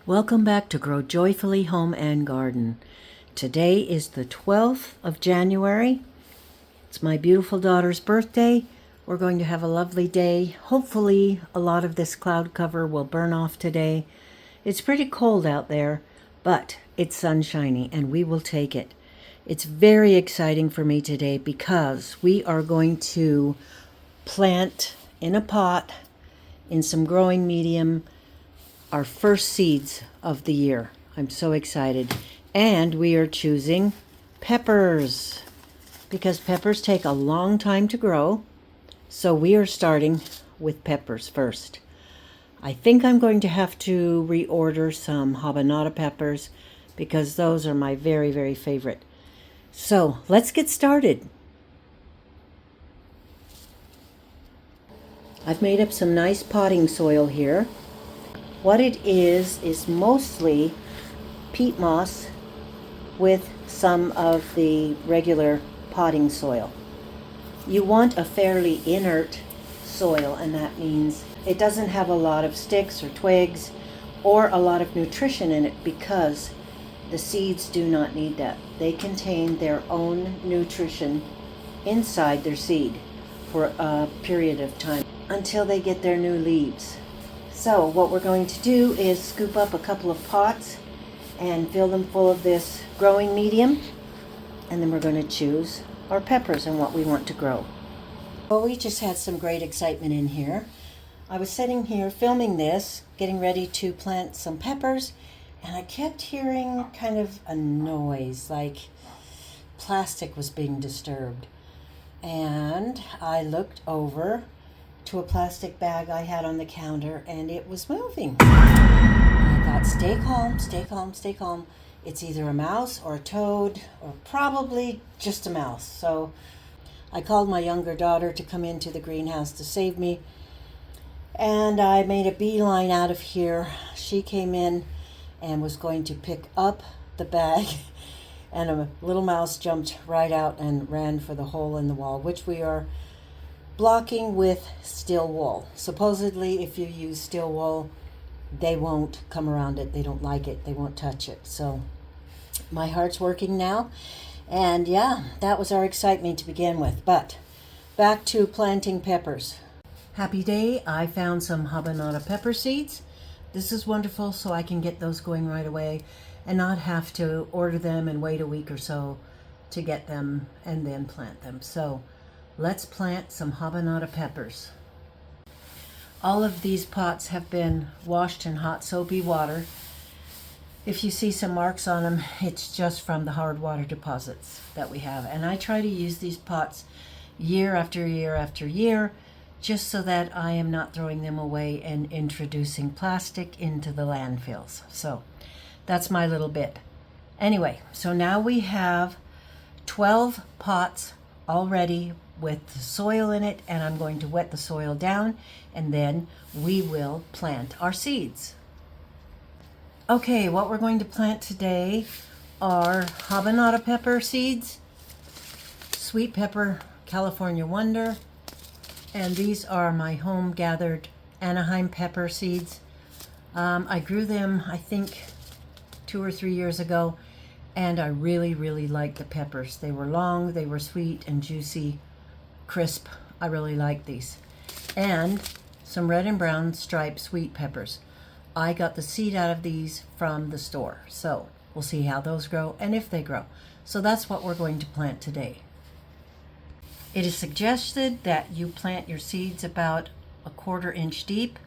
Welcome back to Grow Joyfully Home and Garden. Today is the 12th of January. It's my beautiful daughter's birthday. We're going to have a lovely day. Hopefully a lot of this cloud cover will burn off today. It's pretty cold out there, but it's sunshiny and we will take it. It's very exciting for me today because we are going to plant in a pot in some growing medium our first seeds of the year. I'm so excited. And we are choosing peppers because peppers take a long time to grow. So we are starting with peppers first. I think I'm going to have to reorder some habanero peppers because those are my very, very favorite. So let's get started. I've made up some nice potting soil here. What it is mostly peat moss with some of the regular potting soil. You want a fairly inert soil, and that means it doesn't have a lot of sticks or twigs or a lot of nutrition in it because the seeds do not need that. They contain their own nutrition inside their seed for a period of time until they get their new leaves. So what we're going to do is scoop up a couple of pots and fill them full of this growing medium, and then we're going to choose our peppers and what we want to grow. Well, we just had some great excitement in here. I was sitting here filming this, getting ready to plant some peppers, and I kept hearing kind of a noise, like plastic was being disturbed. And I looked over to a plastic bag I had on the counter, and it was moving. And I thought, stay calm, stay calm, stay calm. It's either a mouse or a toad or probably just a mouse. So I called my younger daughter to come into the greenhouse to save me, and I made a beeline out of here. She came in and was going to pick up the bag, and a little mouse jumped right out and ran for the hole in the wall, which we are blocking with steel wool. Supposedly, if you use steel wool, they won't come around it. They don't like it. They won't touch it. So my heart's working now. And yeah, that was our excitement to begin with. But back to planting peppers. Happy day. I found some habanero pepper seeds. This is wonderful, so I can get those going right away and not have to order them and wait a week or so to get them and then plant them. So let's plant some habanero peppers. All of these pots have been washed in hot soapy water. If you see some marks on them, it's just from the hard water deposits that we have. And I try to use these pots year after year after year, just so that I am not throwing them away and introducing plastic into the landfills. So that's my little bit. Anyway, so now we have 12 pots already with the soil in it, and I'm going to wet the soil down, and then we will plant our seeds. Okay, what we're going to plant today are habanero pepper seeds, sweet pepper, California Wonder, and these are my home gathered Anaheim pepper seeds. I grew them, I think, 2 or 3 years ago, and I really, really liked the peppers. They were long, they were sweet and juicy, crisp. I really like these. And some red and brown striped sweet peppers. I got the seed out of these from the store. So we'll see how those grow and if they grow. So that's what we're going to plant today. It is suggested that you plant your seeds about a 1/4 inch deep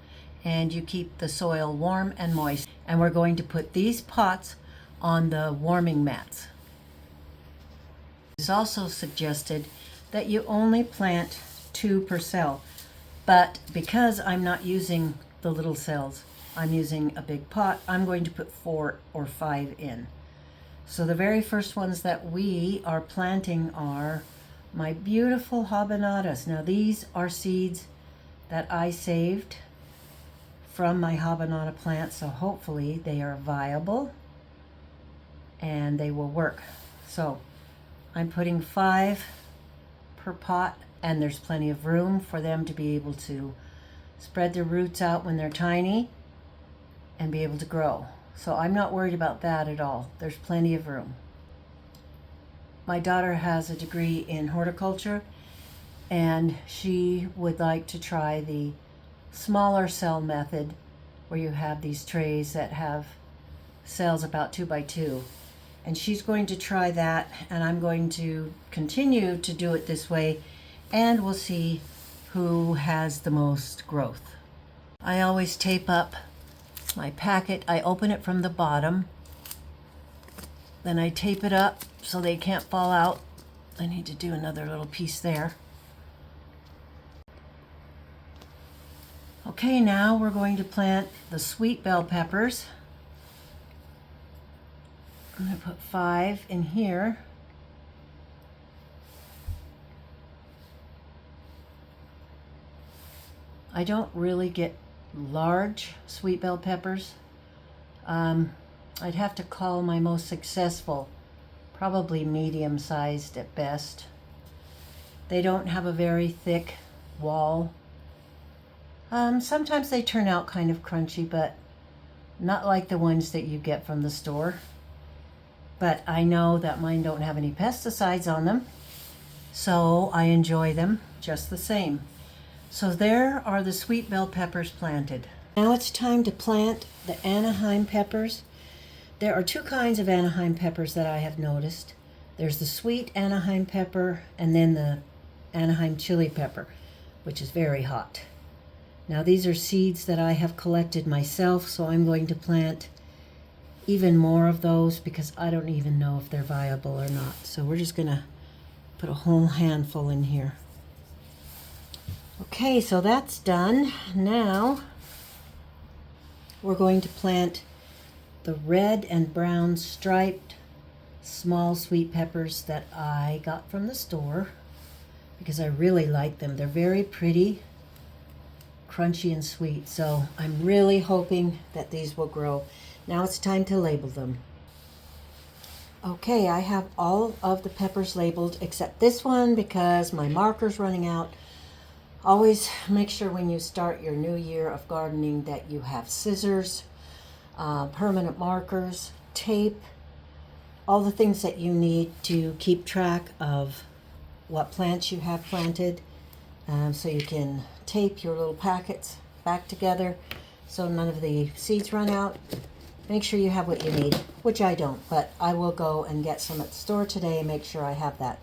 and you keep the soil warm and moist. And we're going to put these pots on the warming mats. It's also suggested that you only plant 2 per cell, but because I'm not using the little cells, I'm using a big pot, I'm going to put 4 or 5 in. So the very first ones that we are planting are my beautiful habaneros. Now these are seeds that I saved from my habanero plant, so hopefully they are viable and they will work. So I'm putting 5 per pot, and there's plenty of room for them to be able to spread their roots out when they're tiny and be able to grow. So I'm not worried about that at all. There's plenty of room. My daughter has a degree in horticulture, and she would like to try the smaller cell method where you have these trays that have cells about 2 by 2. And she's going to try that, and I'm going to continue to do it this way, and we'll see who has the most growth. I always tape up my packet. I open it from the bottom, then I tape it up so they can't fall out. I need to do another little piece there. Okay, now we're going to plant the sweet bell peppers. I'm going to put 5 in here. I don't really get large sweet bell peppers. I'd have to call my most successful probably medium-sized at best. They don't have a very thick wall. Sometimes they turn out kind of crunchy, but not like the ones that you get from the store. But I know that mine don't have any pesticides on them, so I enjoy them just the same. So there are the sweet bell peppers planted. Now it's time to plant the Anaheim peppers. There are 2 kinds of Anaheim peppers that I have noticed. There's the sweet Anaheim pepper and then the Anaheim chili pepper, which is very hot. Now these are seeds that I have collected myself, so I'm going to plant even more of those because I don't even know if they're viable or not. So we're just gonna put a whole handful in here. Okay, so that's done. Now we're going to plant the red and brown striped small sweet peppers that I got from the store because I really like them. They're very pretty, crunchy and sweet. So I'm really hoping that these will grow. Now it's time to label them. Okay, I have all of the peppers labeled except this one because my marker's running out. Always make sure when you start your new year of gardening that you have scissors, permanent markers, tape, all the things that you need to keep track of what plants you have planted, so you can tape your little packets back together so none of the seeds run out. Make sure you have what you need, which I don't, but I will go and get some at the store today and make sure I have that.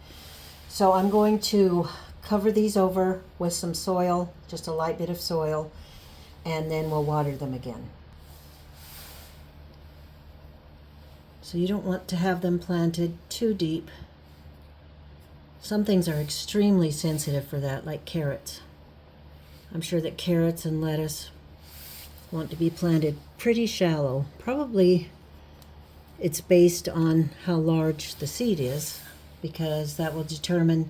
So I'm going to cover these over with some soil, just a light bit of soil, and then we'll water them again. So you don't want to have them planted too deep. Some things are extremely sensitive for that, like carrots. I'm sure that carrots and lettuce want to be planted pretty shallow. Probably it's based on how large the seed is, because that will determine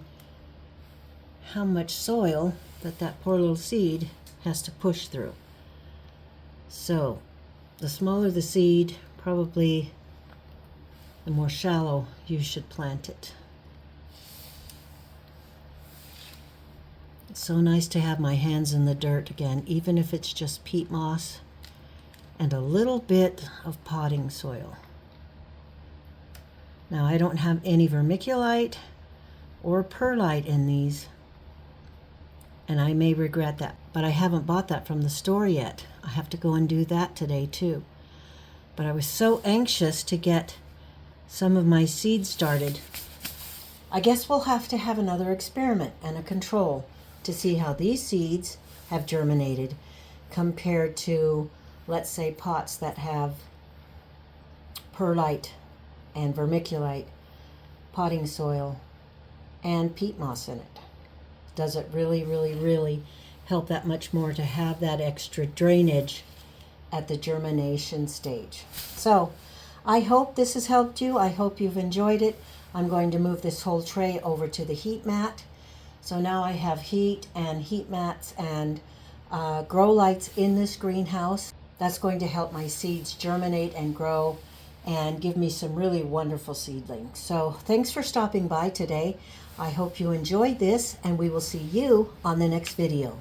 how much soil that poor little seed has to push through. So the smaller the seed, probably the more shallow you should plant it. It's so nice to have my hands in the dirt again, even if it's just peat moss and a little bit of potting soil. Now I don't have any vermiculite or perlite in these, and I may regret that, but I haven't bought that from the store yet. I have to go and do that today too. But I was so anxious to get some of my seeds started. I guess we'll have to have another experiment and a control to see how these seeds have germinated compared to, let's say, pots that have perlite and vermiculite, potting soil, and peat moss in it. Does it really, really, really help that much more to have that extra drainage at the germination stage? So I hope this has helped you. I hope you've enjoyed it. I'm going to move this whole tray over to the heat mat. So now I have heat and heat mats and grow lights in this greenhouse. That's going to help my seeds germinate and grow and give me some really wonderful seedlings. So thanks for stopping by today. I hope you enjoyed this, and we will see you on the next video.